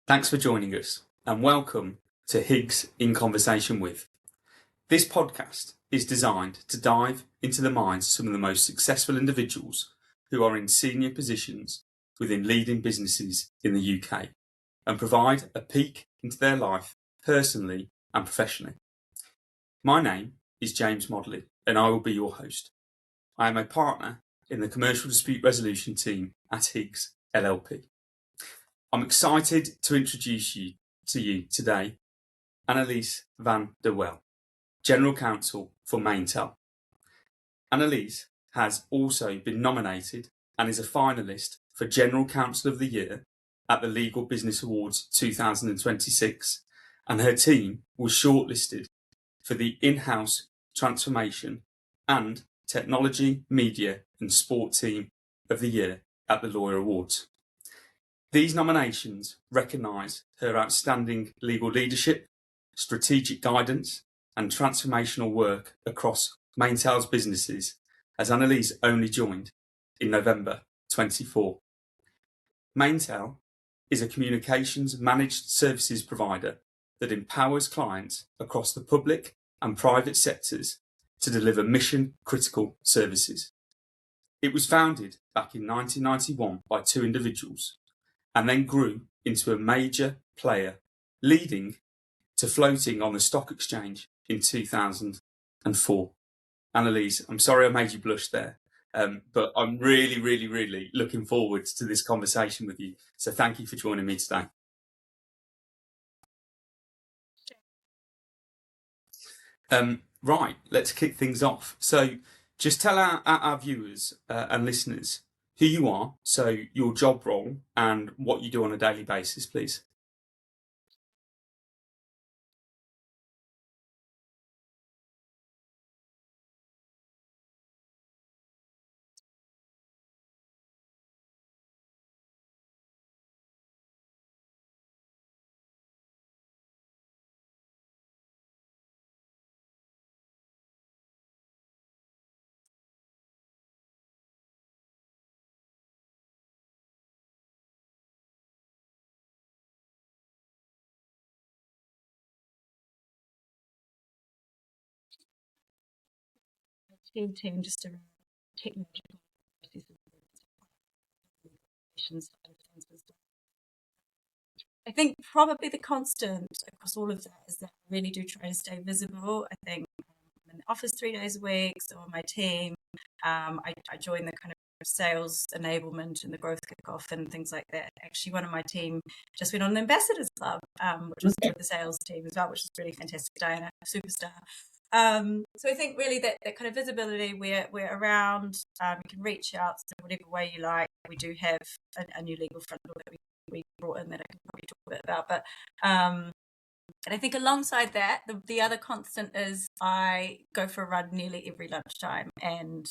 Thanks for joining us and welcome to Higgs in Conversation With. This podcast is designed to dive into the minds of some of the most successful individuals who are in senior positions within leading businesses in the UK and provide a peek into their life personally and professionally. My name is James Modley and I will be your host. I am a partner in the Commercial Dispute Resolution team at Higgs LLP. I'm excited to introduce you to you today, Annelies van der Wel, General Counsel for MainTel. Annalise has also been nominated and is a finalist for General Counsel of the Year at the Legal Business Awards 2026, and her team was shortlisted for the in-house transformation and technology, media and sport team of the year at the Lawyer Awards. These nominations recognise her outstanding legal leadership, strategic guidance and transformational work across MainTel's businesses, as Annalise only joined in November 24. MainTel is a communications managed services provider that empowers clients across the public and private sectors to deliver mission-critical services. It was founded back in 1991 by two individuals and then grew into a major player, leading to floating on the stock exchange in 2004. Annalise, I'm sorry I made you blush there, but I'm really looking forward to this conversation with you. So thank you for joining me today. Right, let's kick things off. So just tell our viewers and listeners who you are, so your job role and what you do on a daily basis, please. Team just around technological I think probably the constant across all of that is that I really do try to stay visible. I think I'm in the office 3 days a week, so on my team, I join the kind of sales enablement and the growth kickoff and things like that. Actually, one of my team just went on an ambassadors club, which was with the sales team as well, which is really fantastic. Diana, superstar. So I think really that kind of visibility, we're around, you can reach out in whatever way you like. We do have a new legal front door that we brought in that I can probably talk a bit about. But and I think alongside that, the other constant is I go for a run nearly every lunchtime. And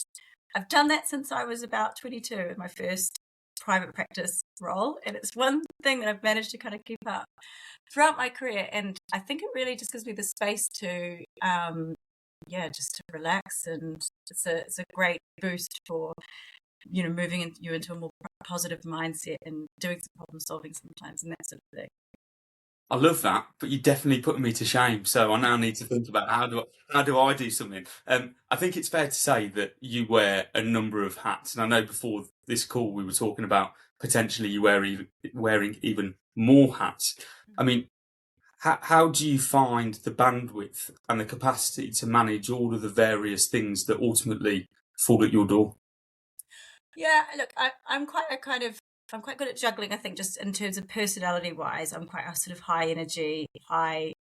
I've done that since I was about 22 in my first private practice role. And it's one thing that I've managed to kind of keep up throughout my career. And I think it really just gives me the space to, just to relax. And it's a great boost for, moving you into a more positive mindset and doing some problem solving sometimes and that sort of thing. I love that, but you're definitely putting me to shame. So I now need to think about how do I do something. I think it's fair to say that you wear a number of hats, and I know before this call we were talking about potentially you wearing even more hats. I mean, how do you find the bandwidth and the capacity to manage all of the various things that ultimately fall at your door? Yeah, look, I'm quite good at juggling, I think, just in terms of personality wise. I'm quite a sort of high energy. I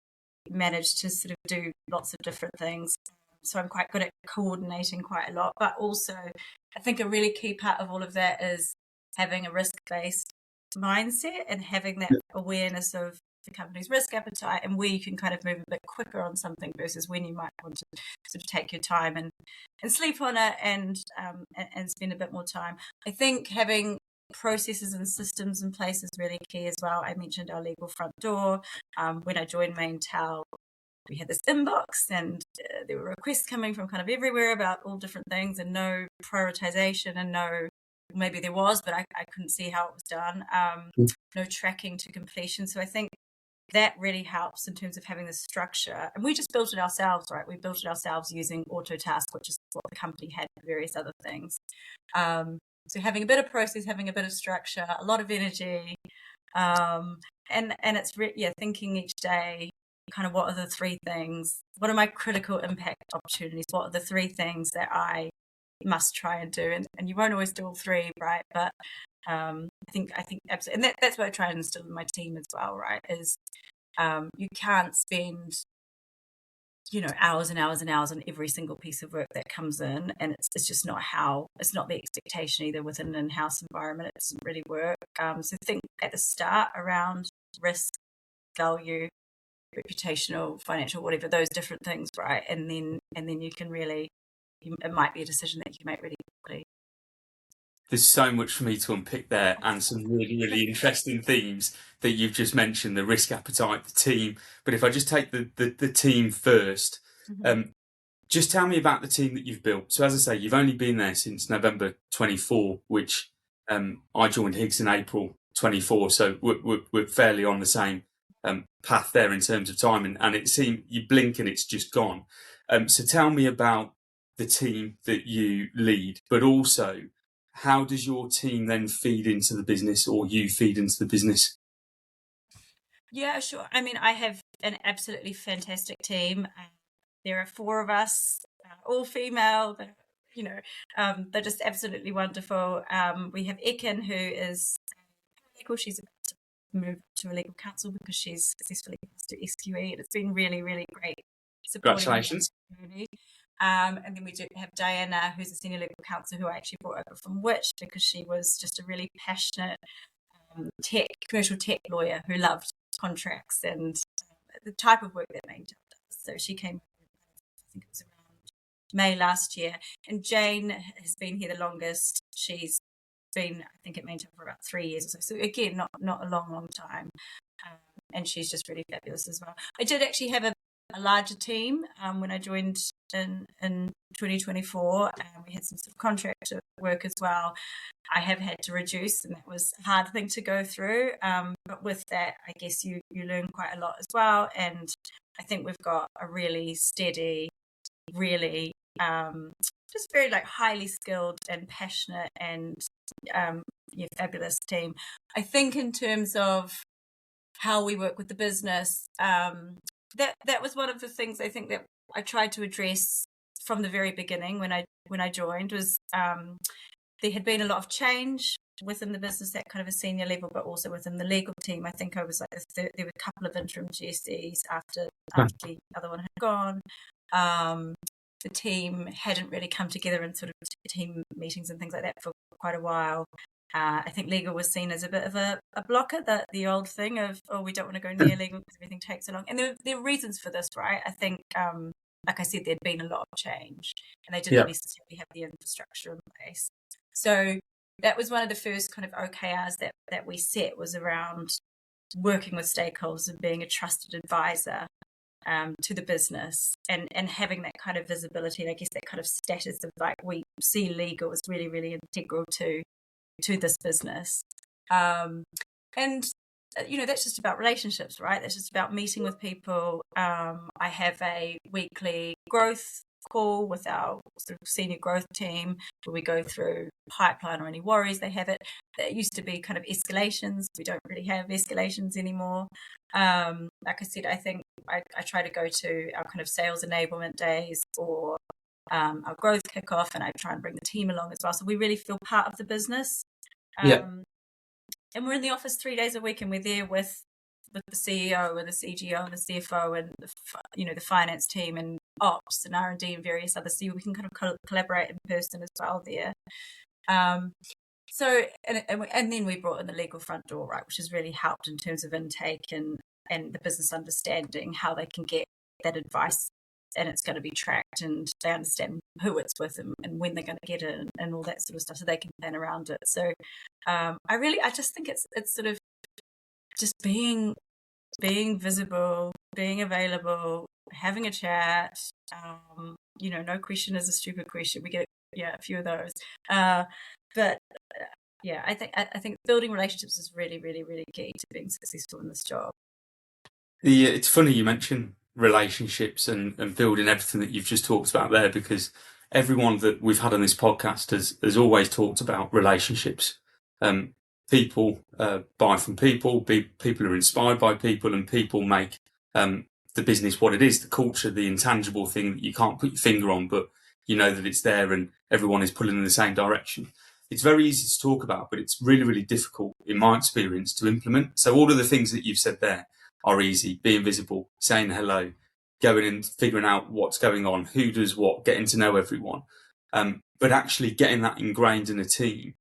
manage to sort of do lots of different things. So I'm quite good at coordinating quite a lot. But also, I think a really key part of all of that is having a risk-based mindset and having that awareness of the company's risk appetite and where you can kind of move a bit quicker on something versus when you might want to sort of take your time and sleep on it and spend a bit more time. I think having processes and systems in place is really key as well. I mentioned our legal front door. When I joined MainTel, we had this inbox and there were requests coming from kind of everywhere about all different things and no prioritization and no maybe there was, but I couldn't see how it was done. No tracking to completion. So I think that really helps in terms of having the structure. And we just built it ourselves, right? We built it ourselves using Autotask, which is what the company had for various other things. So having a bit of process, having a bit of structure, a lot of energy, and it's thinking each day, kind of what are the three things, what are my critical impact opportunities, what are the three things that I must try and do, and you won't always do all three, right? But I think absolutely, and that's what I try and instill in my team as well, right? Is you can't spend hours and hours and hours on every single piece of work that comes in, and it's just not it's not the expectation either within an in-house environment. It doesn't really work. So think at the start around risk, value, reputational, financial, whatever, those different things, right? And then you can really, it might be a decision that you make really quickly. There's so much for me to unpick there, and some really, really interesting themes that you've just mentioned, the risk appetite, the team. But if I just take the team first, just tell me about the team that you've built. So as I say, you've only been there since November 24, which I joined Higgs in April 24. So we're fairly on the same path there in terms of time. And it seemed you blink and it's just gone. So tell me about the team that you lead, but also how does your team then feed into the business, or you feed into the business? Yeah, sure. I mean, I have an absolutely fantastic team. There are 4 of us, all female. They're just absolutely wonderful. We have Ekin, who is legal. She's about to move to a legal counsel because she's successfully passed to SQE, and it's been really, really great. Congratulations. And then we do have Diana, who's a senior legal counsel, who I actually brought over from Which, because she was just a really passionate commercial tech lawyer who loved contracts and the type of work that MainTel does. So she came, I think it was around May last year. And Jane has been here the longest. She's been, I think, at MainTel for about 3 years or so. So again, not a long time. And she's just really fabulous as well. I did actually have a larger team when I joined in 2024. We had some sort of contractor work as well. I have had to reduce, and that was a hard thing to go through. But with that, I guess you learn quite a lot as well. And I think we've got a really steady, really just very highly skilled and passionate and fabulous team. I think in terms of how we work with the business, that was one of the things I think that I tried to address from the very beginning when I joined, was there had been a lot of change within the business at kind of a senior level, but also within the legal team. I think I was there were a couple of interim GCs after the other one had gone. The team hadn't really come together in sort of team meetings and things like that for quite a while. I think legal was seen as a bit of a blocker, the old thing of, we don't want to go near legal because everything takes so long. And there are reasons for this, right? I think, like I said, there'd been a lot of change and they didn't necessarily have the infrastructure in place. So that was one of the first kind of OKRs that we set, was around working with stakeholders and being a trusted advisor to the business and having that kind of visibility, and I guess that kind of status of we see legal as really, really integral to this business. And that's just about relationships, right? That's just about meeting with people. I have a weekly growth call with our sort of senior growth team where we go through pipeline or any worries they have. That used to be kind of escalations. We don't really have escalations anymore. Like I said, I think I try to go to our kind of sales enablement days or our growth kickoff, and I try and bring the team along as well, so we really feel part of the business. And we're in the office 3 days a week, and we're there with the CEO and the CGO and the CFO and the finance team and ops and R&D and various others, so we can kind of collaborate in person as well there. So and then we brought in the legal front door, right, which has really helped in terms of intake and the business understanding how they can get that advice, and it's going to be tracked, and they understand who it's with and when they're going to get it and all that sort of stuff, so they can plan around it. So I just think it's sort of just being visible, being available, having a chat. No question is a stupid question. We get a few of those. But yeah, I think building relationships is really, really, really key to being successful in this job. It's funny you mention relationships and building everything that you've just talked about there, because everyone that we've had on this podcast has always talked about relationships. People buy from people, people are inspired by people, and people make the business what it is, the culture, the intangible thing that you can't put your finger on, but you know that it's there and everyone is pulling in the same direction. It's very easy to talk about, but it's really, really difficult, in my experience, to implement. So all of the things that you've said there are easy: being visible, saying hello, going and figuring out what's going on, who does what, getting to know everyone. But actually getting that ingrained in a team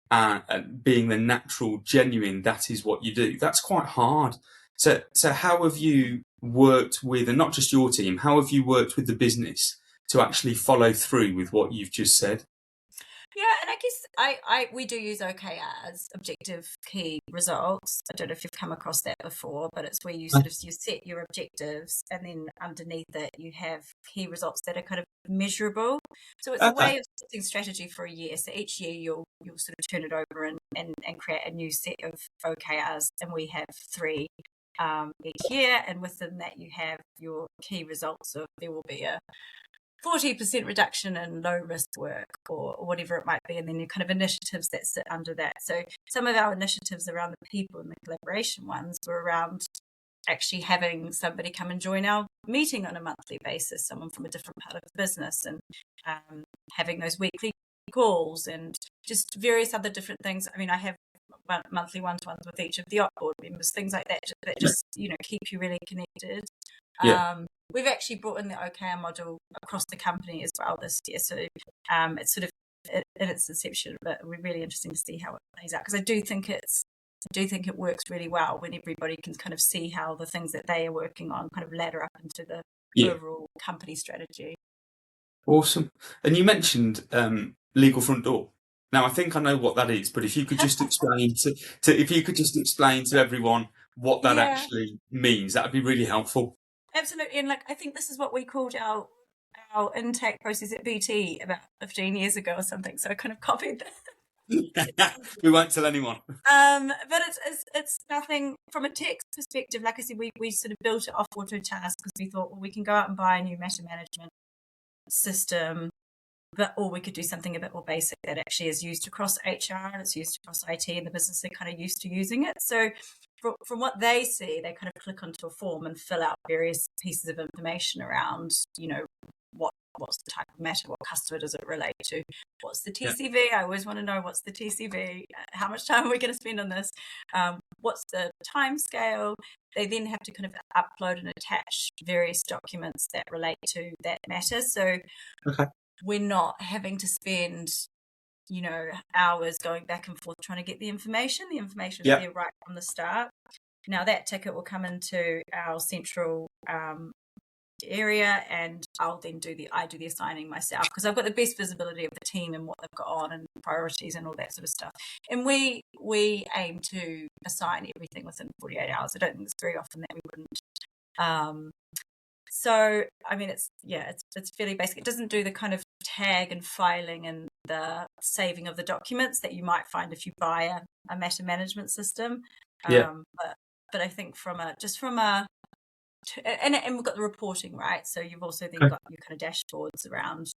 and being the natural, genuine, that is what you do, that's quite hard. So how have you worked with, and not just your team, how have you worked with the business to actually follow through with what you've just said? Yeah, and I guess we do use OKRs, objective key results. I don't know if you've come across that before, but it's where you you set your objectives, and then underneath it you have key results that are kind of measurable. So it's a way of setting strategy for a year. So each year you'll sort of turn it over and create a new set of OKRs, and we have 3 each year, and within that you have your key results. So there will be a 40% reduction in low risk work or whatever it might be, and then your kind of initiatives that sit under that. So some of our initiatives around the people and the collaboration ones were around actually having somebody come and join our meeting on a monthly basis, someone from a different part of the business, and having those weekly calls and just various other different things. I mean, I have monthly one-to-ones with each of the op board members, things like that just keep you really connected. Yeah. We've actually brought in the OKR model across the company as well this year. So it's sort of in its inception, but we're really interesting to see how it plays out, because I do think it works really well when everybody can kind of see how the things that they are working on kind of ladder up into the overall company strategy. Awesome. And you mentioned legal front door. Now, I think I know what that is, but if you could just explain to everyone what that actually means, that would be really helpful. Absolutely. And I think this is what we called our intake process at BT about 15 years ago or something. So I kind of copied that. We won't tell anyone. But it's nothing from a text perspective. Like I said, we sort of built it off Autotask because we thought, well, we can go out and buy a new matter management system, or we could do something a bit more basic that actually is used across HR and it's used across IT, and the business are kind of used to using it. So from what they see, they kind of click onto a form and fill out various pieces of information around, what's the type of matter, what customer does it relate to, what's the TCV? I always want to know what's the TCV, how much time are we going to spend on this, what's the time scale. They then have to kind of upload and attach various documents that relate to that matter. So we're not having to spend hours going back and forth trying to get the information. The information is there right from the start. Now that ticket will come into our central area, and I'll then do the assigning myself, because I've got the best visibility of the team and what they've got on and priorities and all that sort of stuff. And we aim to assign everything within 48 hours. I don't think it's very often that we wouldn't. So I mean, it's fairly basic. It doesn't do the kind of tag and filing and the saving of the documents that you might find if you buy a matter management system. But I think and we've got the reporting, right? So you've also then got your kind of dashboards around.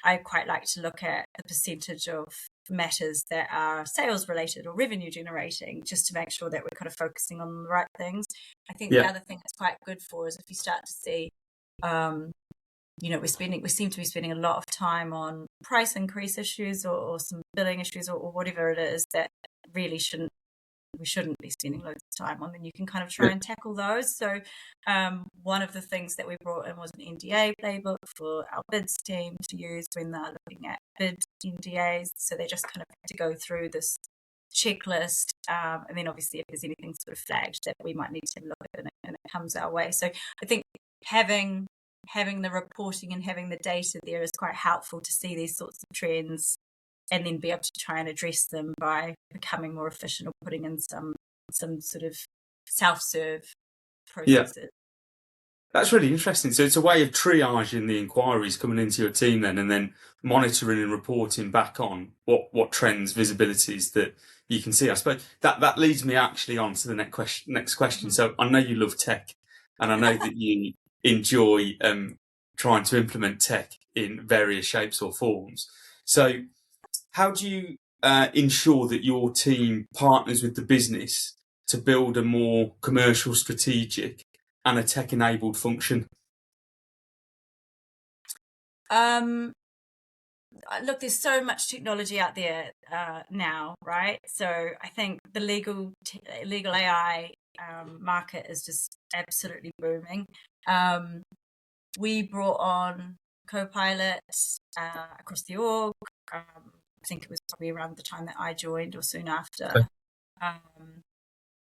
I quite like to look at the percentage of matters that are sales related or revenue generating, just to make sure that we're kind of focusing on the right things. I think the other thing that's quite good for is if you start to see, we seem to be spending a lot of time on price increase issues or some billing issues or whatever it is that really we shouldn't be spending loads of time on, then you can kind of try and tackle those. So one of the things that we brought in was an NDA playbook for our bids team to use when they're looking at bid NDAs. So they just kind of have to go through this checklist, and then obviously if there's anything sort of flagged that we might need to look at, and it comes our way. So I think having the reporting and having the data there is quite helpful to see these sorts of trends, and then be able to try and address them by becoming more efficient or putting in some sort of self-serve processes. That's really interesting. So it's a way of triaging the inquiries coming into your team then, and then monitoring and reporting back on what trends, visibilities that you can see. I suppose that leads me actually on to the next question. Mm-hmm. So I know you love tech, and I know that you enjoy trying to implement tech in various shapes or forms. So how do you ensure that your team partners with the business to build a more commercial, strategic, and a tech-enabled function? Look, there's so much technology out there now, right? So I think the legal AI market is just absolutely booming. We brought on Copilot across the org. I think it was probably around the time that I joined or soon after.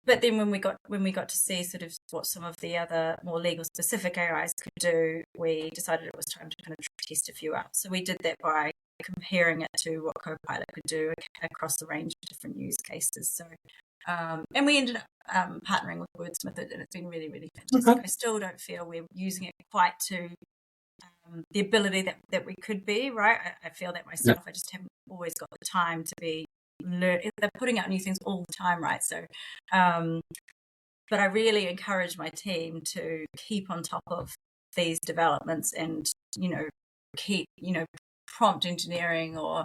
But then when we got to see sort of what some of the other more legal specific AIs could do, we decided it was time to kind of test a few out. So we did that by comparing it to what Copilot could do across a range of different use cases. So and we ended up partnering with Wordsmith, and it's been really, really fantastic. I still don't feel we're using it quite to the ability that we could be, right? I feel that myself. I just haven't always got the time to be learn. They're putting out new things all the time, right? So but I really encourage my team to keep on top of these developments and, keep, prompt engineering or,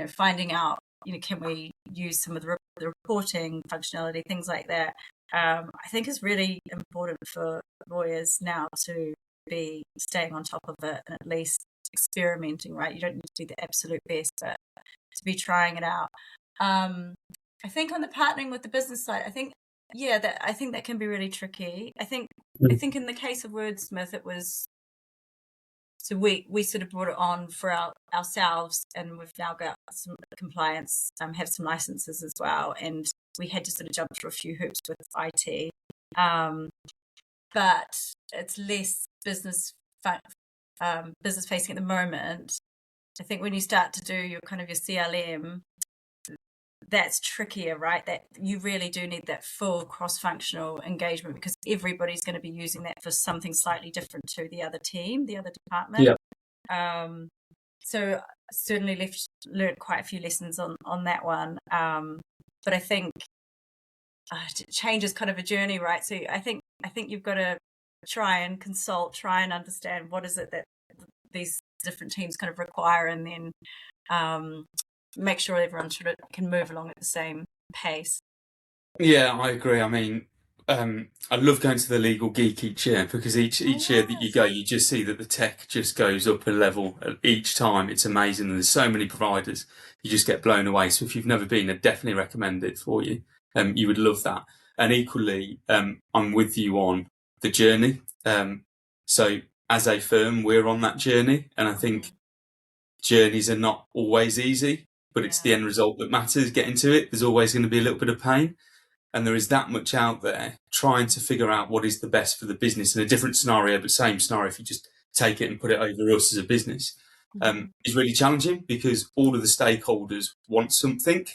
finding out, can we use some of the reporting functionality, things like that. I think is really important for lawyers now to be staying on top of it and at least experimenting, right? You don't need to be the absolute best, but to be trying it out. I think on the partnering with the business side, I think that can be really tricky. I think in the case of Wordsmith, it was so we sort of brought it on for ourselves, and we've now got some compliance, have some licenses as well, and we had to sort of jump through a few hoops with IT. But it's less business facing at the moment. I think when you start to do your kind of your CLM, that's trickier, right? That you really do need that full cross-functional engagement because everybody's going to be using that for something slightly different to the other team, the other department. Yeah. So certainly learned quite a few lessons on that one. But I think change is kind of a journey, right? So I think you've got to try and consult, try and understand what is it that these different teams kind of require, and then make sure everyone can move along at the same pace. Yeah, I agree. I mean, I love going to the legal geek each year because each year that you go, you just see that the tech just goes up a level each time. It's amazing. There's so many providers. You just get blown away. So if you've never been, I'd definitely recommend it for you. You would love that. And equally, I'm with you on the journey. So as a firm, we're on that journey, and I think journeys are not always easy, but it's the end result that matters. Getting to it, there's always going to be a little bit of pain. And there is that much out there trying to figure out what is the best for the business in a different scenario, but same scenario if you just take it and put it over us as a business, is really challenging because all of the stakeholders want something,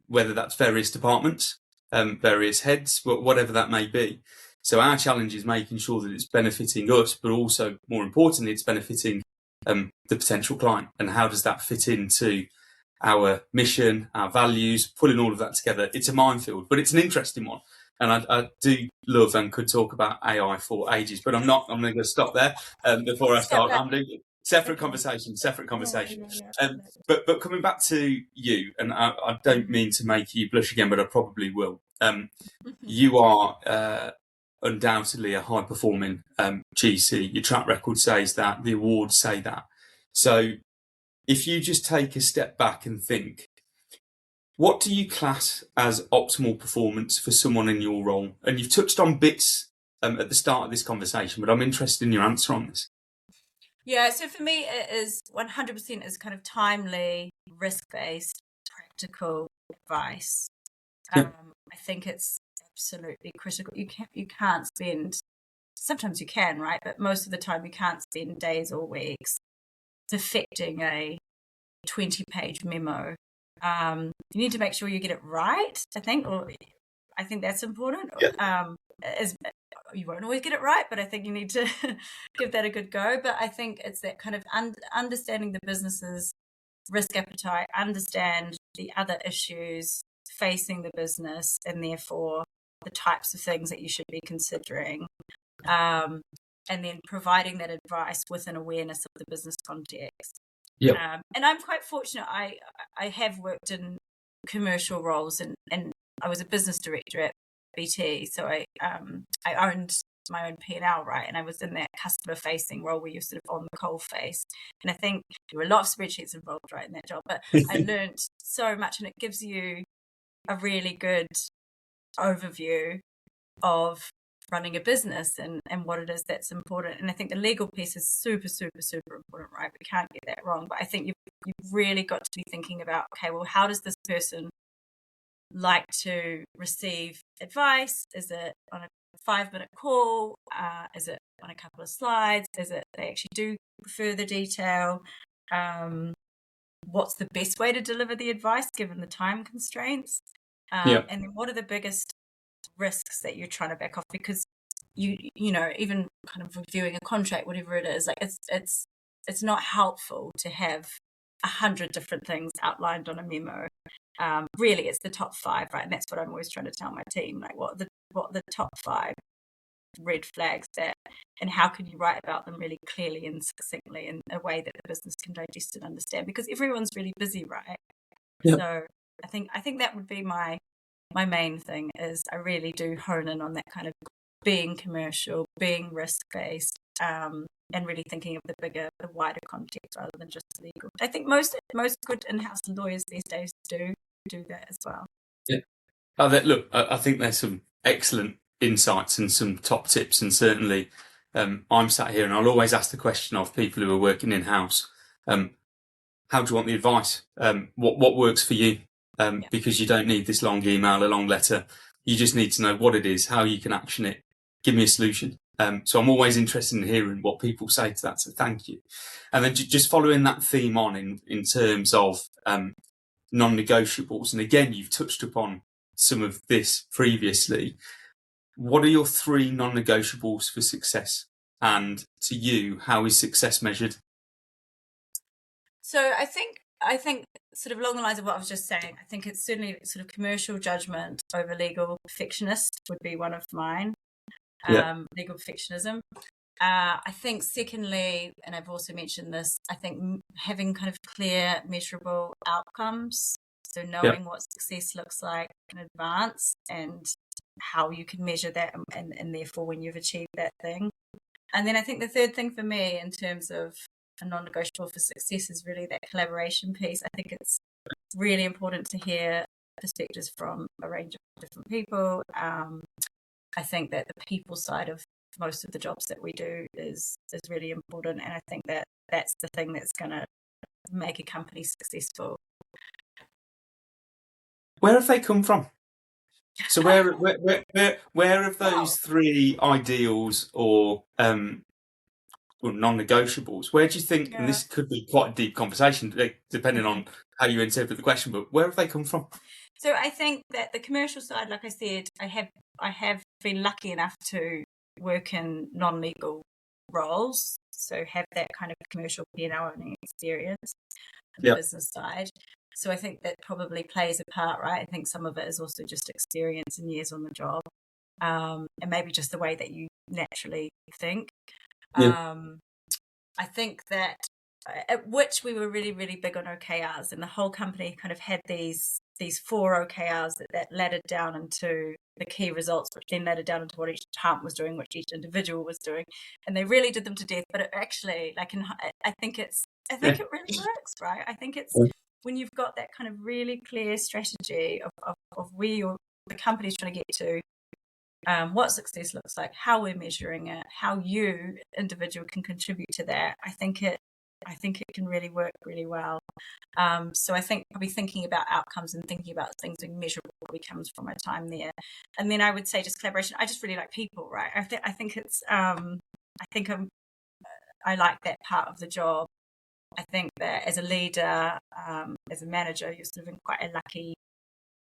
whether that's various departments, various heads, whatever that may be. So our challenge is making sure that it's benefiting us, but also more importantly, it's benefiting the potential client. And how does that fit into our mission, our values, pulling all of that together? It's a minefield, but it's an interesting one. And I do love and could talk about AI for ages, but I'm going to stop there before I start rambling. Separate conversation. But coming back to you, and I don't mean to make you blush again, but I probably will. You are undoubtedly a high-performing GC. Your track record says that. The awards say that. So if you just take a step back and think, what do you class as optimal performance for someone in your role? And you've touched on bits at the start of this conversation, but I'm interested in your answer on this. Yeah, so for me, it is 100% is kind of timely, risk-based, practical advice. I think it's absolutely critical. You can't spend, sometimes you can, right? But most of the time you can't spend days or weeks perfecting a 20-page memo. You need to make sure you get it right, I think that's important. you won't always get it right, but I think you need to give that a good go. But I think it's that kind of understanding the business's risk appetite, understand the other issues facing the business, and therefore the types of things that you should be considering. And then providing that advice with an awareness of the business context. Yeah. And I'm quite fortunate. I have worked in commercial roles, and I was a business director at BT, so I owned my own P&L, right? And I was in that customer facing role where you're sort of on the coal face. And I think there were a lot of spreadsheets involved, right, in that job. But I learned so much, and it gives you a really good overview of running a business and what it is that's important. And I think the legal piece is super, super, super important, right? We can't get that wrong. But I think you've really got to be thinking about, okay, well, how does this person like to receive advice? Is it on a 5-minute call? Is it on a couple of slides? Is it they actually do prefer the detail? What's the best way to deliver the advice given the time constraints? And then what are the biggest risks that you're trying to back off? Because you know, even kind of reviewing a contract, whatever it is, like it's not helpful to have 100 different things outlined on a memo. Really, it's the top 5, right? And that's what I'm always trying to tell my team, like what are the top 5 red flags that, and how can you write about them really clearly and succinctly in a way that the business can digest and understand, because everyone's really busy, right? So I think that would be my main thing, is I really do hone in on that kind of being commercial, being risk-based, and really thinking of the wider context rather than just legal. I think most good in-house lawyers these days do that as well. Yeah. Look, I think there's some excellent insights and some top tips, and certainly I'm sat here and I'll always ask the question of people who are working in-house, how do you want the advice? What works for you? Because you don't need this long email, a long letter. You just need to know what it is, how you can action it. Give me a solution. So I'm always interested in hearing what people say to that. So thank you. And then just following that theme on in terms of non-negotiables. And again, you've touched upon some of this previously. What are your 3 non-negotiables for success? And to you, how is success measured? So I think sort of along the lines of what I was just saying, I think it's certainly sort of commercial judgment over legal perfectionist would be one of mine. Legal perfectionism. I think secondly, and I've also mentioned this, I think having kind of clear, measurable outcomes. So knowing what success looks like in advance and how you can measure that, and therefore when you've achieved that thing. And then I think the third thing for me in terms of a non-negotiable for success is really that collaboration piece. I think it's really important to hear perspectives from a range of different people. I think that the people side of most of the jobs that we do is really important, and I think that that's the thing that's going to make a company successful. Where have they come from? So where have those 3 ideals or non-negotiables? Where do you think? And this could be quite a deep conversation, depending on how you interpret the question. But where have they come from? So I think that the commercial side, like I said, I have been lucky enough to work in non-legal roles, so have that kind of commercial P&L owning experience on the business side. So I think that probably plays a part, right? I think some of it is also just experience and years on the job, and maybe just the way that you naturally think. I think that at which we were really, really big on OKRs, and the whole company kind of had these 4 OKRs that laddered down into the key results, which then laddered down into what each department was doing, which each individual was doing, and they really did them to death. But it actually, like, I think it really works, right? I think it's when you've got that kind of really clear strategy of where the company's trying to get to, what success looks like, how we're measuring it, how you individual can contribute to that. I think it can really work really well. So I think probably thinking about outcomes and thinking about things being measurable probably comes from my time there. And then I would say just collaboration. I just really like people, right? I think it's I like that part of the job. I think that as a leader, as a manager, you're sort of in quite a lucky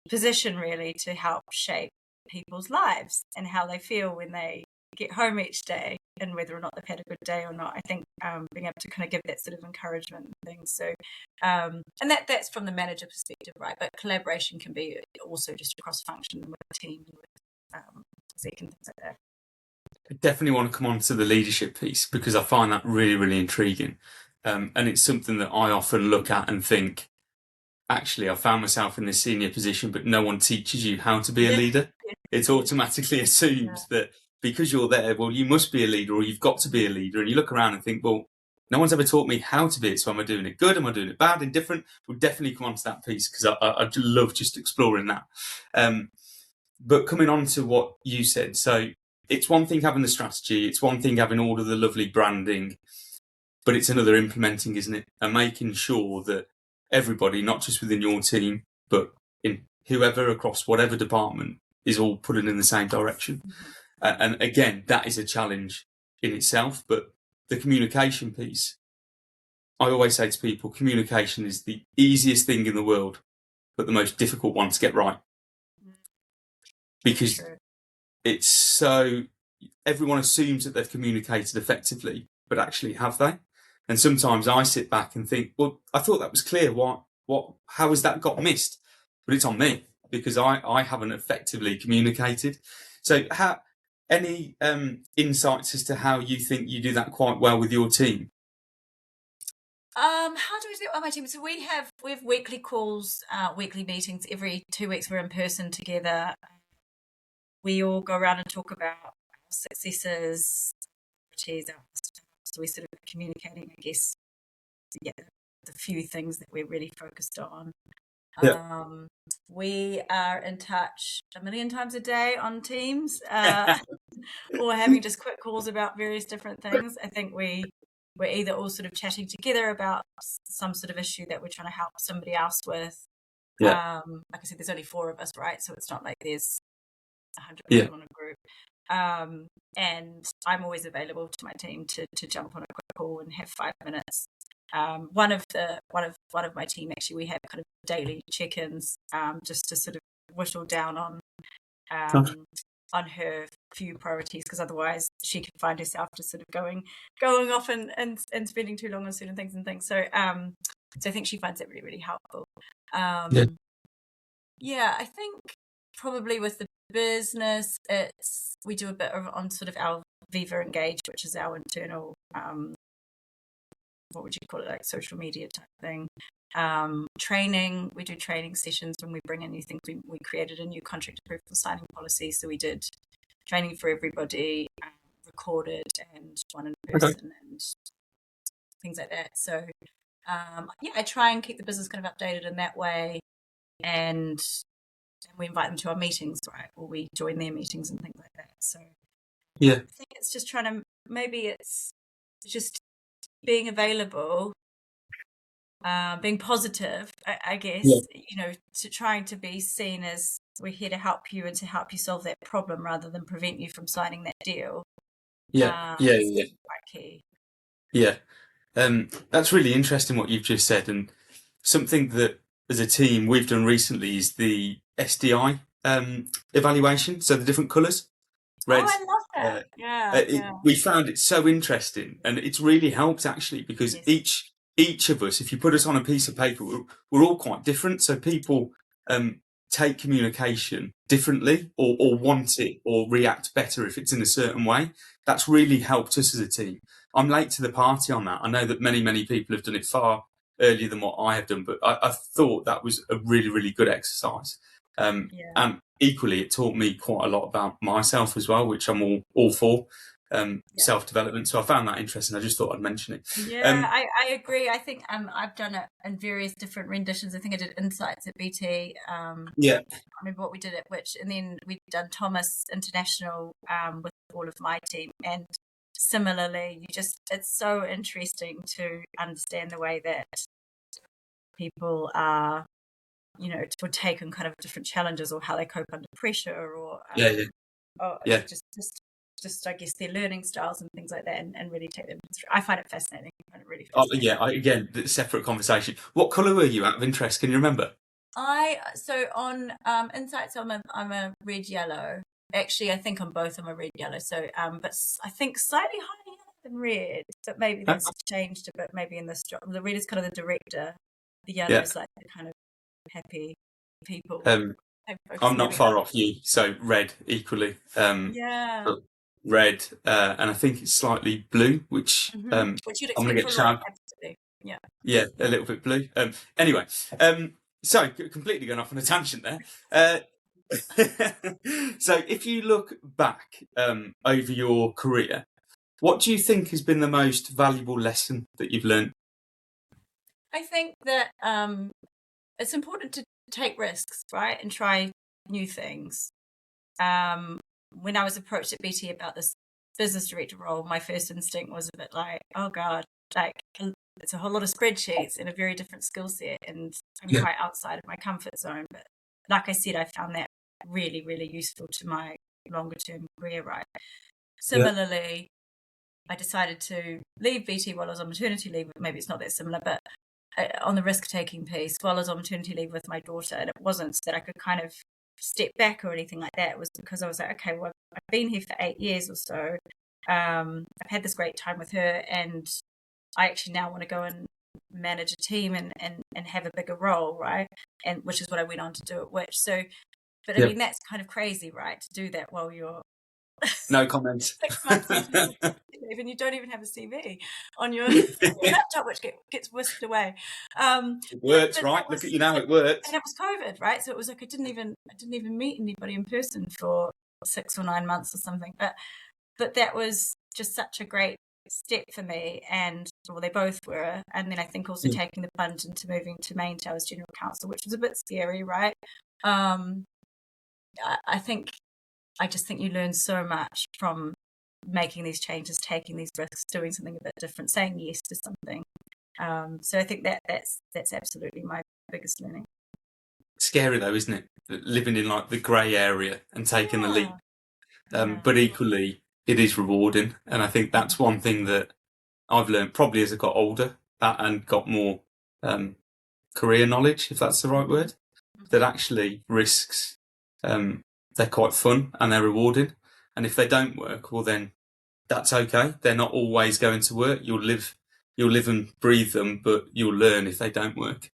position really to help shape people's lives and how they feel when they get home each day and whether or not they've had a good day or not. I think being able to kind of give that sort of encouragement and things. So, and that's from the manager perspective, right? But collaboration can be also just across function with the team, with Zeke and things like that. I definitely want to come on to the leadership piece because I find that really, really intriguing. And it's something that I often look at and think, actually, I found myself in this senior position, but no one teaches you how to be a leader. It's automatically assumed that because you're there, well, you must be a leader or you've got to be a leader. And you look around and think, well, no one's ever taught me how to be it. So am I doing it good? Am I doing it bad? Indifferent? We'll definitely come on to that piece because I love just exploring that. But coming on to what you said, so it's one thing having the strategy, it's one thing having all of the lovely branding, but it's another implementing, isn't it? And making sure that everybody, not just within your team, but in whoever across whatever department, is all pulling in the same direction. And again, that is a challenge in itself. But the communication piece, I always say to people, communication is the easiest thing in the world, but the most difficult one to get right. Because it's so, everyone assumes that they've communicated effectively, but actually have they? And sometimes I sit back and think, well, I thought that was clear. How has that got missed? But it's on me because I haven't effectively communicated. So any insights as to how you think you do that quite well with your team? How do we do it on my team? So we have weekly calls, weekly meetings. Every 2 weeks we're in person together. We all go around and talk about our successes, so we're sort of communicating, I guess, the few things that we're really focused on. Yeah. We are in touch 1 million times a day on Teams, or having just quick calls about various different things. I think we're either all sort of chatting together about some sort of issue that we're trying to help somebody else with. Yeah. Like I said, there's only 4 of us, right? So it's not like there's 100 people on a group. And I'm always available to my team to jump on a quick call and have 5 minutes. One of my team, actually, we have kind of daily check-ins, just to sort of whittle down on her few priorities, because otherwise she can find herself just sort of going off and spending too long on certain things and things. So I think she finds it really, really helpful. I think probably with the business, we do a bit on sort of our Viva Engage, which is our internal what would you call it, like social media type thing. Training, we do training sessions when we bring in new things. We created a new contract approval signing policy, so we did training for everybody, recorded and one in person and things like that. So I try and keep the business kind of updated in that way, and we invite them to our meetings, right? Or we join their meetings and things like that. So I think it's just trying to, maybe it's just being available, being positive, I guess, to trying to be seen as we're here to help you and to help you solve that problem rather than prevent you from signing that deal. Quite key. That's really interesting what you've just said, and something that as a team we've done recently is the SDI evaluation, so the different colours. Red, I love that. We found it so interesting, and it's really helped actually, because each of us, if you put us on a piece of paper, we're all quite different. So people take communication differently, or want it, or react better if it's in a certain way. That's really helped us as a team. I'm late to the party on that. I know that many people have done it far earlier than what I have done, but I thought that was a really, really good exercise. And equally, it taught me quite a lot about myself as well, which I'm all for, self-development. So I found that interesting. I just thought I'd mention it. I agree. I think I've done it in various different renditions. I think I did Insights at BT. I remember what we did at which, and then we've done Thomas International with all of my team. And similarly, it's so interesting to understand the way that people are, would take on kind of different challenges, or how they cope under pressure, or just I guess their learning styles and things like that, and really take them. I find it fascinating. I find it really fascinating. Again, the separate conversation. What colour were you out of interest? Can you remember? So on Insights, I'm a red yellow, Actually, I think on both of them are red yellow. So, but I think slightly higher yellow than red. But maybe that's changed a bit. Maybe in this job, the red is kind of the director. The yellow is like the kind of happy people. I'm not far off you, so red equally. Yeah. Red, and I think it's slightly blue, which you'd I'm expect going to get for absolutely. Yeah. Yeah, a little bit blue. Anyway, so completely going off on a tangent there. So if you look back over your career, what do you think has been the most valuable lesson that you've learned? I think that it's important to take risks, right, and try new things. When I was approached at BT about this business director role, my first instinct was a bit like, oh God, like it's a whole lot of spreadsheets and a very different skill set, and I'm quite outside of my comfort zone. But like I said, I found that really, really useful to my longer term career, right? Similarly, I decided to leave BT while I was on maternity leave. Maybe it's not that similar, but on the risk-taking piece, while I was on maternity leave with my daughter, and it wasn't that I could kind of step back or anything like that. It was because I was like, okay, well, I've been here for 8 years or so. I've had this great time with her, and I actually now want to go and manage a team and have a bigger role, right? And which is what I went on to do at Which. So, but I mean, that's kind of crazy, right? To do that while you're No comments. 6 months into and you don't even have a CV on your laptop, which gets whisked away. It works, right? Look at you now, it works. And it was COVID, right? So it was like I didn't even meet anybody in person for 6 or 9 months or something. But that was just such a great step for me, and well, they both were. And then I think also taking the plunge into moving to MainTel as General Counsel, which was a bit scary, right? I just think you learn so much from making these changes, taking these risks, doing something a bit different, saying yes to something. So I think that's absolutely my biggest learning. Scary though, isn't it? Living in like the grey area and taking the leap. But equally, it is rewarding, and I think that's one thing that I've learned probably as I got older and got more career knowledge, if that's the right word. That actually risks. They're quite fun and they're rewarding. And if they don't work, well then that's okay. They're not always going to work. You'll live and breathe them, but you'll learn if they don't work.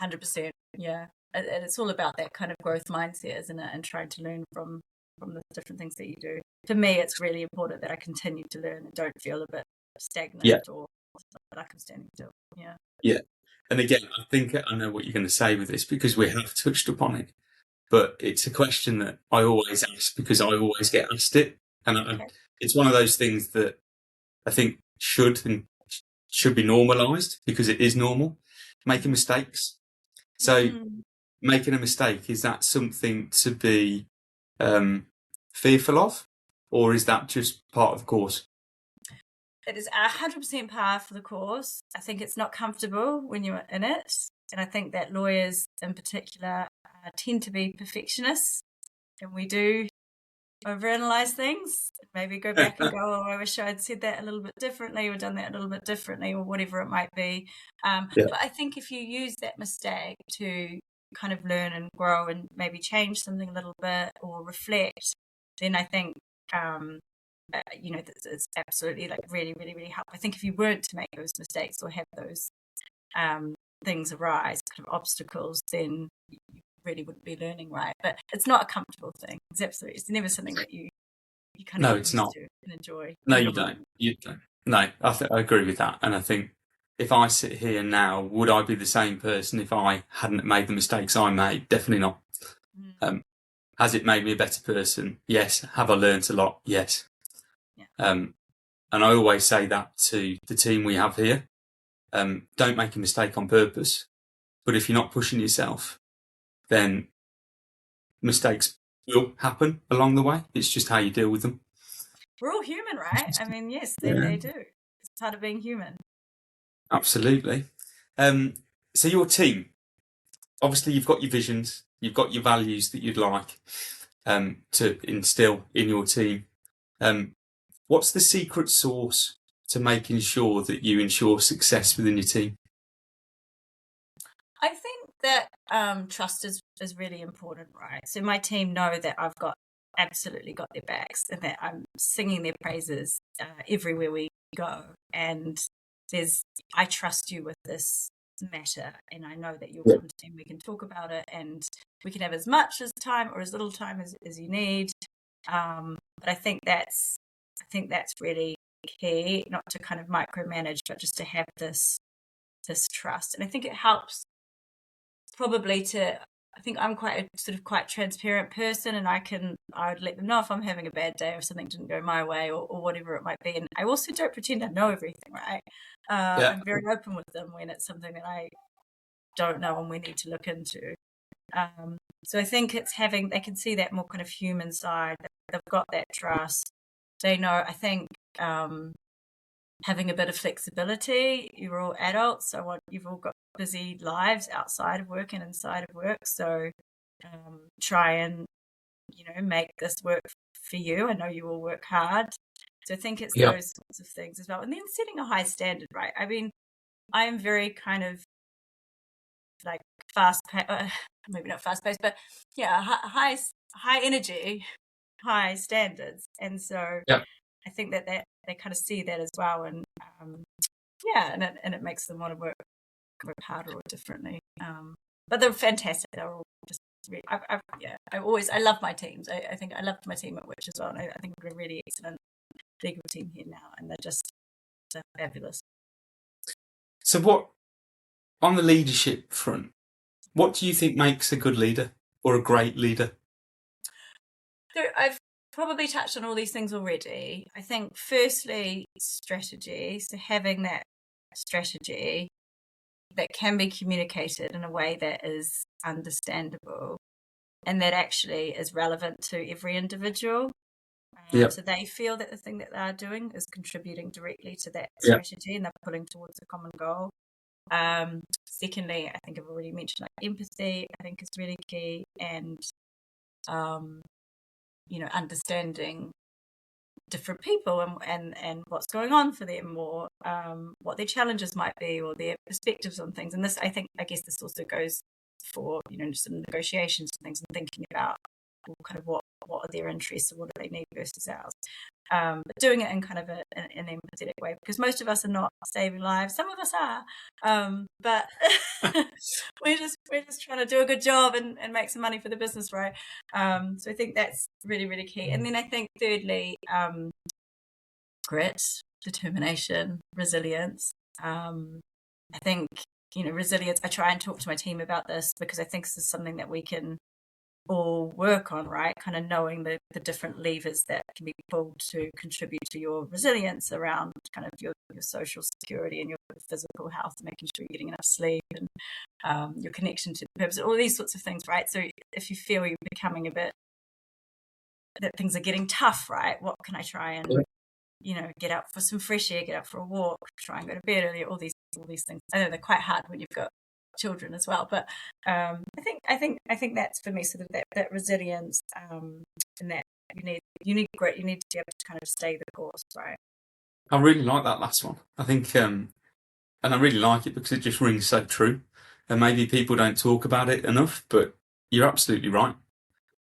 100%. Yeah. And it's all about that kind of growth mindset, isn't it? And trying to learn from the different things that you do. For me, it's really important that I continue to learn and don't feel a bit stagnant or like I'm standing still. Yeah. Yeah. And again, I think I know what you're going to say with this because we have touched upon it. But it's a question that I always ask because I always get asked it. And it's one of those things that I think should be normalised because it is normal. Making mistakes. So making a mistake, is that something to be fearful of? Or is that just part of the course? It is 100% par for the course. I think it's not comfortable when you're in it. And I think that lawyers in particular tend to be perfectionists, and we do overanalyze things. Maybe go back and go, oh, I wish I'd said that a little bit differently or done that a little bit differently or whatever it might be. But I think if you use that mistake to kind of learn and grow and maybe change something a little bit or reflect, then I think, it's absolutely like really, really, really helpful. I think if you weren't to make those mistakes or have those things arise, kind of obstacles, then you really wouldn't be learning, right? But it's not a comfortable thing. It's never something that you kind of it's not. And enjoy. No, you don't. You don't. No, I agree with that. And I think if I sit here now, would I be the same person if I hadn't made the mistakes I made? Definitely not. Has it made me a better person? Yes. Have I learned a lot? Yes. Yeah. And I always say that to the team we have here. Don't make a mistake on purpose. But if you're not pushing yourself, then mistakes will happen along the way. It's just how you deal with them. We're all human, right? I mean, yes, they do. It's part of being human. Absolutely. So your team, obviously you've got your visions, you've got your values that you'd like to instill in your team. What's the secret sauce to making sure that you ensure success within your team? I think that trust is really important, right? So my team know that I've absolutely got their backs and that I'm singing their praises everywhere we go. And I trust you with this matter, and I know that you'll come to me and we can talk about it, and we can have as much as time or as little time as you need. But I think that's really key, not to kind of micromanage, but just to have this trust. And I think it helps probably I think I'm quite transparent person, and I would let them know if I'm having a bad day or something didn't go my way or whatever it might be. And I also don't pretend I know everything, right? I'm very open with them when it's something that I don't know and we need to look into. So I think it's they can see that more kind of human side. They've got that trust. They know, I think, having a bit of flexibility. You're all adults, so you've all got busy lives outside of work and inside of work. So try and make this work for you. I know you all work hard, so I think it's those sorts of things as well. And then setting a high standard, right? I mean, I am very kind of like maybe not fast paced, but high energy, high standards, and so I think that they kind of see that as well, and and it makes them want to work harder or differently. But they're fantastic. They're all just really, I love my teams. I think I loved my team at Witch as well, and I think we're a really excellent legal team here now, and they're fabulous. So what, on the leadership front, what do you think makes a good leader or a great leader? So I've probably touched on all these things already. I think firstly, strategy. So having that strategy that can be communicated in a way that is understandable and that actually is relevant to every individual. So they feel that the thing that they're doing is contributing directly to that strategy and they're pulling towards a common goal. Secondly, I think I've already mentioned like empathy, I think is really key, and understanding different people and what's going on for them, or what their challenges might be, or their perspectives on things. And I guess this also goes for just some negotiations and things, and thinking about kind of what are their interests and what do they need versus ours. But doing it in kind of an empathetic way, because most of us are not saving lives. Some of us are, but we're just trying to do a good job and make some money for the business, right? So I think that's really, really key. And then I think thirdly, grit, determination, resilience. I think resilience. I try and talk to my team about this because I think this is something that we can all work on, right? Kind of knowing the different levers that can be pulled to contribute to your resilience around kind of your social security and your physical health, making sure you're getting enough sleep, and your connection to the purpose, all these sorts of things, right? So if you feel you're becoming a bit that things are getting tough, right? What can I try and get out for some fresh air, get out for a walk, try and go to bed early, all these things. I know they're quite hard when you've got children as well, but I think that's for me sort of that resilience, and that you need grit. You need to be able to kind of stay the course, right? I really like that last one. I think, and I really like it because it just rings so true. And maybe people don't talk about it enough, but you're absolutely right.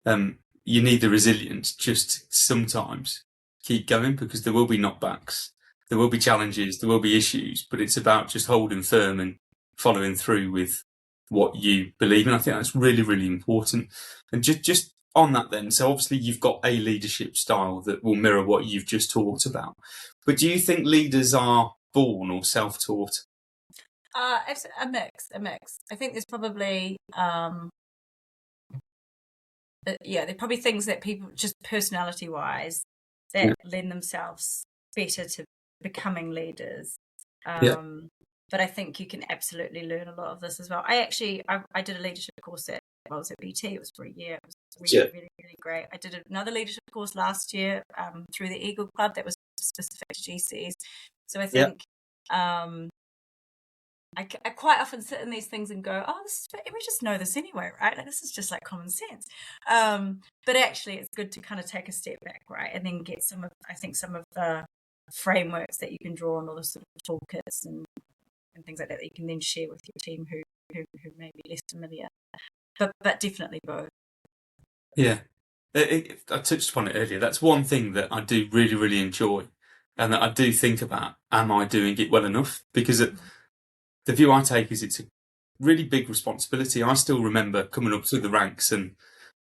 You need the resilience just sometimes keep going, because there will be knockbacks, there will be challenges, there will be issues, but it's about just holding firm and following through with what you believe in. I think that's really, really important. And just on that then, so obviously you've got a leadership style that will mirror what you've just talked about. But do you think leaders are born or self-taught? It's a mix. I think there's probably there are probably things that people just personality-wise that lend themselves better to becoming leaders. But I think you can absolutely learn a lot of this as well. I did a leadership course at BT. It was for a year. It was really, really, really great. I did another leadership course last year through the Eagle Club that was specific to GCs. So I think I quite often sit in these things and go, oh, we just know this anyway, right? Like, this is just like common sense. But actually, it's good to kind of take a step back, right? And then get some of the frameworks that you can draw on, all the sort of toolkits and things like that you can then share with your team who who may be less familiar. But definitely both. Yeah. I touched upon it earlier. That's one thing that I do really, really enjoy, and that I do think about, am I doing it well enough? Because the view I take is it's a really big responsibility. I still remember coming up through the ranks and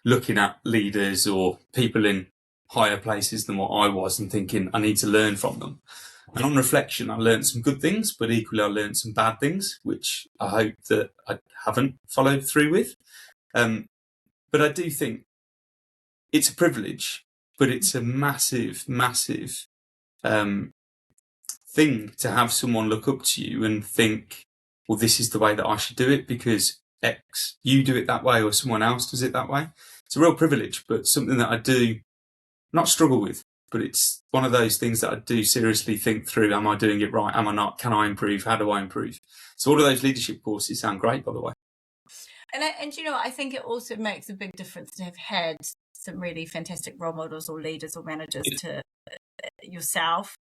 looking at leaders or people in higher places than what I was and thinking, I need to learn from them. And on reflection, I learned some good things, but equally I learned some bad things, which I hope that I haven't followed through with. But I do think it's a privilege, but it's a massive, massive thing to have someone look up to you and think, well, this is the way that I should do it because X, you do it that way or someone else does it that way. It's a real privilege, but something that I do not struggle with, but it's one of those things that I do seriously think through. Am I doing it right? Am I not? Can I improve? How do I improve? So all of those leadership courses sound great, by the way. And you know, I think it also makes a big difference to have had some really fantastic role models or leaders or managers to yourself,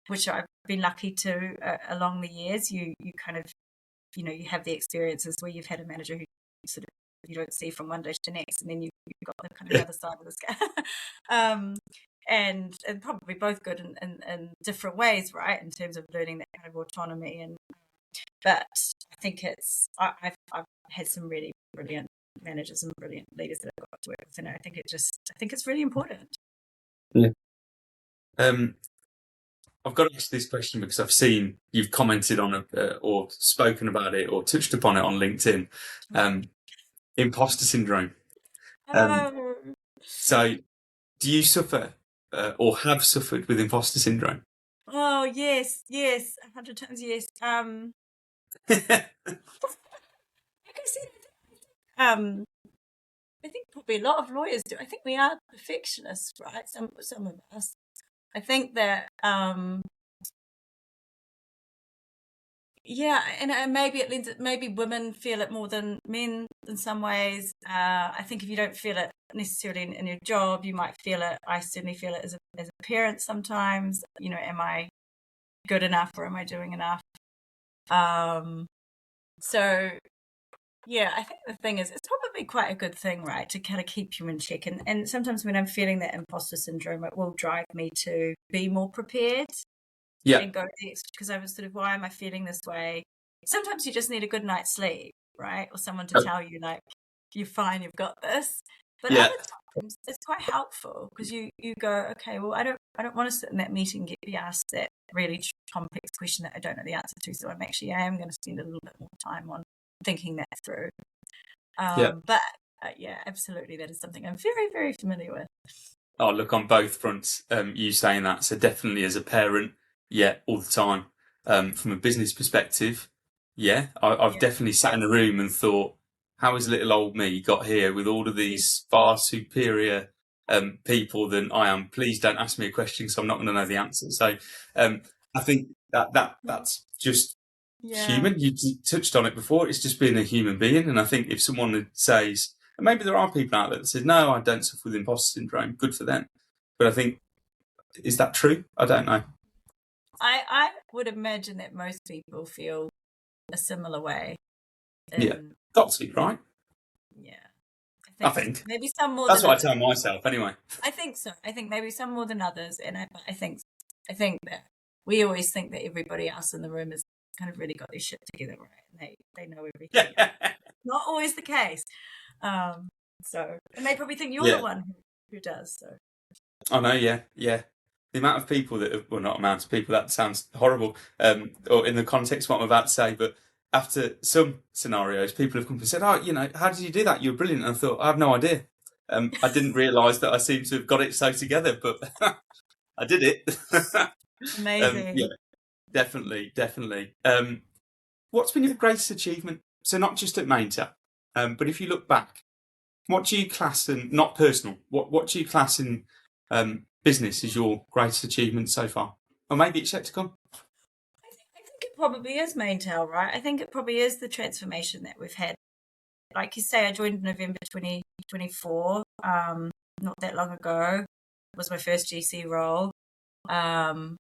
which I've been lucky to along the years. You kind of, you know, you have the experiences where you've had a manager who sort of you don't see from one day to the next, and then you've got the kind of other side of the scale. And probably both good in different ways, right? In terms of learning that kind of autonomy, but I think I've had some really brilliant managers and brilliant leaders that I've got to work with, and I think it's really important. Yeah. I've got to ask this question because I've seen you've commented on it or spoken about it or touched upon it on LinkedIn. Imposter syndrome. So, do you suffer or have suffered with imposter syndrome? Oh yes, 100 times yes. Like I said, I think probably a lot of lawyers do. I think we are perfectionists, right? Some of us. I think that yeah, and maybe women feel it more than men in some ways. I think if you don't feel it necessarily in your job, you might feel it. I certainly feel it as a parent sometimes. You know, am I good enough or am I doing enough? So yeah, I think the thing is, it's probably quite a good thing, right, to kind of keep you in check. And sometimes when I'm feeling that imposter syndrome, it will drive me to be more prepared. Yeah. And go the extra, because I was sort of, why am I feeling this way? Sometimes you just need a good night's sleep, right? Or someone to tell you, like, you're fine, you've got this. But other times it's quite helpful because you go, okay, well, I don't want to sit in that meeting and be asked that really complex question that I don't know the answer to. So I am going to spend a little bit more time on thinking that through. But yeah, absolutely, that is something I'm very, very familiar with. Oh, look, on both fronts, you saying that. So definitely as a parent, yeah, all the time. From a business perspective, yeah, I've definitely sat in a room and thought, how has little old me got here with all of these far superior people than I am? Please don't ask me a question because I'm not going to know the answer. So I think that's just human. You touched on it before. It's just being a human being. And I think if someone says, and maybe there are people out there that say, no, I don't suffer with imposter syndrome, good for them. But I think, is that true? I don't know. I would imagine that most people feel a similar way. Yeah, got to, right? Yeah. I think. Maybe some more That's than what others. I tell myself, anyway. I think so. I think maybe some more than others. And I think that we always think that everybody else in the room has kind of really got their shit together, right? And they know everything. Not always the case. So, and they probably think you're the one who does. So. I know, yeah. The amount of people not amount of people, that sounds horrible, or in the context of what I'm about to say, but after some scenarios, people have come and said, oh, you know, how did you do that? You were brilliant. And I thought, I have no idea. I didn't realise that I seem to have got it so together, but I did it. Amazing. Yeah, definitely. What's been your greatest achievement? So not just at MainTel, but if you look back, what do you class in, not personal, what do you class in business as your greatest achievement so far? Or maybe it's yet to come? I think it probably is MainTel, right? I think it probably is the transformation that we've had. Like you say, I joined in November 2024, not that long ago. It was my first GC role. The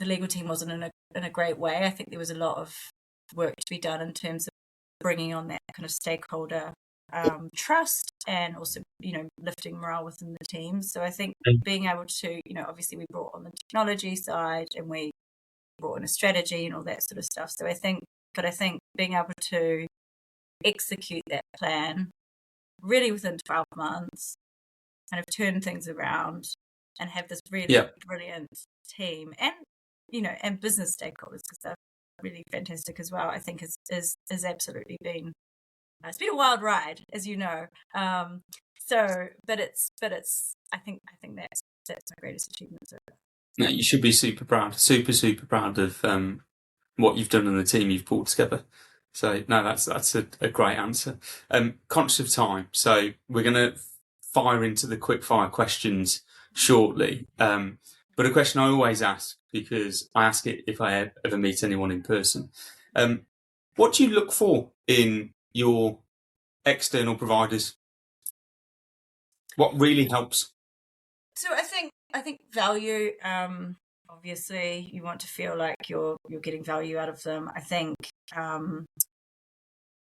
legal team wasn't in a great way. I think there was a lot of work to be done in terms of bringing on that kind of stakeholder trust, and also, lifting morale within the team. So I think being able to, obviously we brought on the technology side, and we brought in a strategy and all that sort of stuff. So I think being able to execute that plan really within 12 months, kind of turn things around and have this really brilliant team, and, and business stakeholders, because they're really fantastic as well, I think is absolutely been, it's been a wild ride, as you know. But it's I think that's my greatest achievement so far. No, you should be super proud of what you've done and the team you've pulled together. So no, that's a great answer. Conscious of time, so we're going to fire into the quick fire questions shortly. But a question I always ask, because I ask it if I ever meet anyone in person, what do you look for in your external providers? What really helps? So I think value. Obviously, you want to feel like you're getting value out of them. I think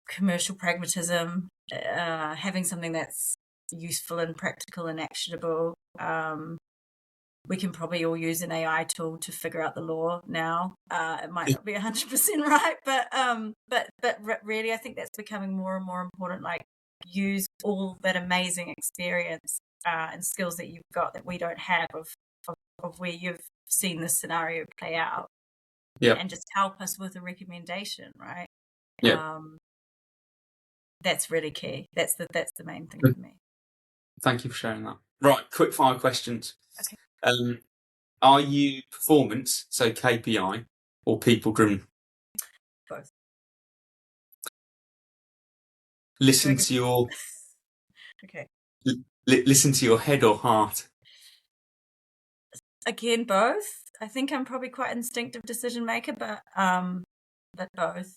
commercial pragmatism, having something that's useful and practical and actionable. We can probably all use an AI tool to figure out the law now. It might not be 100% right, but really, I think that's becoming more and more important. Like, use all that amazing experience and skills that you've got that we don't have of where you've seen this scenario play out, and just help us with a recommendation, right? That's really key. That's the main thing for me. Thank you for sharing that. Right, quick fire questions. Okay. Are you performance, so KPI, or people driven? Both. Listen to your okay. Listen to your head or heart? Again, both. I think I'm probably quite an instinctive decision maker, but both.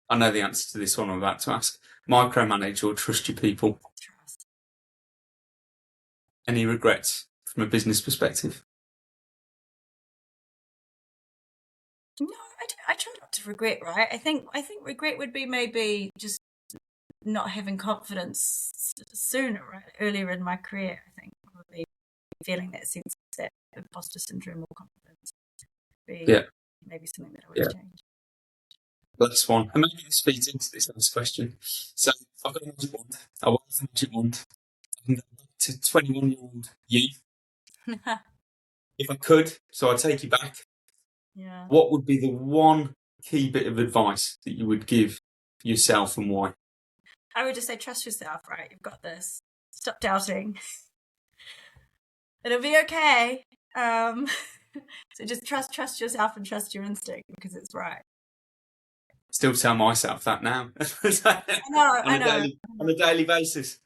I know the answer to this one I'm about to ask. Micromanage or trust your people? Trust. Any regrets from a business perspective? No, I try not to regret, right? I think regret would be maybe just not having confidence sooner, right? Earlier in my career, I think probably feeling that sense of that imposter syndrome or confidence would be maybe something that I would change. Last one. And maybe this feeds into this last question. So I've got a magic wand. I want a magic wand. I can go back to 21-year-old you. If I could, so I'd take you back. Yeah. What would be the one key bit of advice that you would give yourself, and why? I would just say, trust yourself, right? You've got this. Stop doubting. It'll be okay. So just trust yourself and trust your instinct, because it's right. Still tell myself that now. I know. On a daily basis.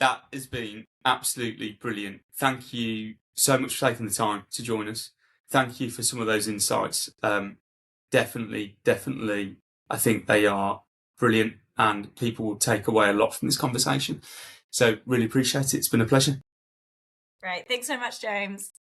That has been absolutely brilliant. Thank you so much for taking the time to join us. Thank you for some of those insights. Definitely, I think they are brilliant, and people will take away a lot from this conversation. So really appreciate it. It's been a pleasure. Great. Thanks so much, James.